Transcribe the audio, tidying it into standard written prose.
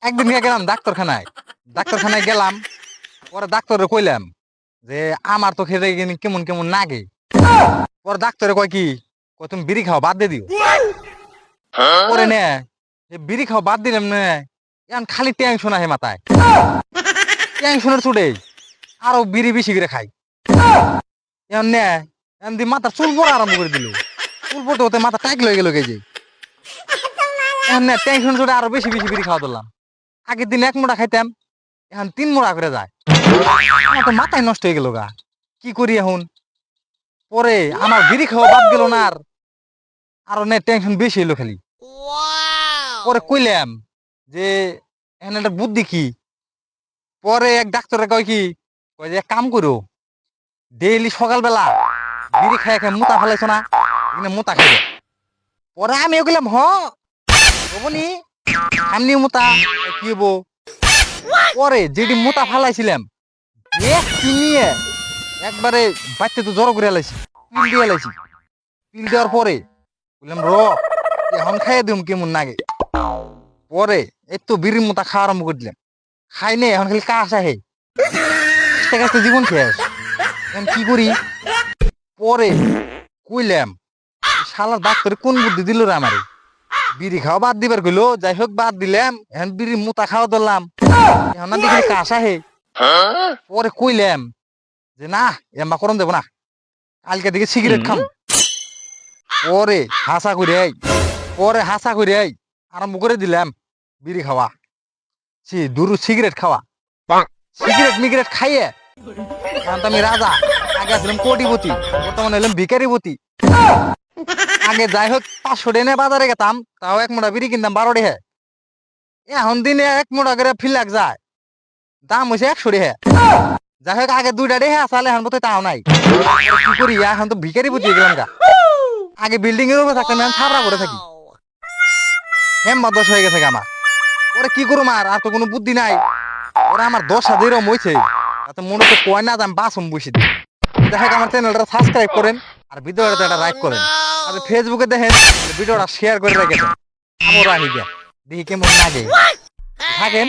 একদিন গেলাম ডাক্তারখানায় গেলাম। পরে ডাক্তারে কইলাম যে আমার তো খেতে কেমন কেমন নাগে। পরে ডাক্তারে কয় কি, কয় তুমি বিড়ি খাও বাদ দিয়ে দিও। পরে নে বিড়ি খাও বাদ দিলাম নে, এখন খালি টেনশন আহে মাথায়। টেনশনের চুটে আরো বিড়ি বেশি করে খাই। এখন নে এখন দি মাথা চুল পড়া আরম্ভ করে দিল। চুল পড়তে হতে মাথা টাইট লয়ে গেল যে। এখন নে টেনশন চুটে আরো বেশি বেশি বিড়ি খাওয়া ধরলাম। আগের দিন 1 মোড়া খাইতাম, এখন 3 মোড়া করে যায়। আমার তো মাথায় নষ্ট হয়ে গেল গা, কি করি এখন? পরে আমার বিড়ি খাওয়া বাদ গেল না, আর আরো নে টেনশন বেশি এলো খালি। পরে কইলাম যে এখন একটা বুদ্ধি কি। পরে এক ডাক্তারে কয় কি, কয় যে এক কাম করো, ডেইলি সকালবেলা বিড়ি খাই খাই মোতা ফেলাইছো না, এখানে মোতা খাইবে। পরে আমি কইলাম হবনি সামনে মোতা কি হবো। পরে যেটি মোতা ফালাইছিলাম নিয়ে একবারে বাচ্চা তো জড়ো করে এলাইছি, পিল দিয়ে এলাইছি। পিল দেওয়ার পরে বললাম এখন খাইয়ে দিম কেমন নাগে। পরে এই তো বিড়ির মোতা খাওয়া আরম্ভ করে দিলাম। খাই নে এখন খালি কাশ আহে, কাশতে কাশতে জীবন শেষ। এখন কি করি? পরে কইলাম শালার ডাক্তারে কোন বুদ্ধি দিল রে আমারে, বিড়ি খাওয়া বাদ দিবার কইলো। যাই হোক বাদ দিলাম, এখন বিড়ির মোতা খাওয়া ধরলাম, এখন না দেখি কাশ আহে। পরে কইলাম যে না এমা করন দেবো না, কালকে দিকে সিগারেট খাম। পরে হাসা করে আরম্ভ করে দিলাম বিড়ি খাওয়া, সিগারেট খাওয়া। সিগারেট মিগারেট খাইয়ে এখন তো আমি রাজা। আগে আসলাম কোটিপতি, বর্তমানে হলাম ভিকারিপতি। আগে যাই হোক 500 টাকা বাজারে গেতাম, তাও 1 মোটা বিড়ি কিনতাম 12 টাকা। এখন দিনে 1 মোটা করে ফিলাক যায়, দাম হয়েছে 100 টাকা। যাই হোক আগে 2টা টাকা আসলে এখন বোধহয় তাও নাই। কি করি এখন তো ভিকারিপতি গেলাম গা। আগে বিল্ডিং এর উপরে থাকতাম, এখন ছাড়া করে থাকি। হেম্মত দোষ হয়ে গেছে আমার। ওরে কি করুম, আর তো কোনো বুদ্ধি নাই। ওরা আমার 10,000 এরম হয়েছে, তাতে মনে তো কয় না আমি বাসম বসে দিই। দেখেন আমার চ্যানেলটা সাবস্ক্রাইব করেন, আর ভিডিওটা একটা লাইক করেন, আর ফেসবুকে দেখেন ভিডিওটা শেয়ার করে রেখেছেন। আবার আহি গিয়া দেখি কেমন লাগে থাকেন।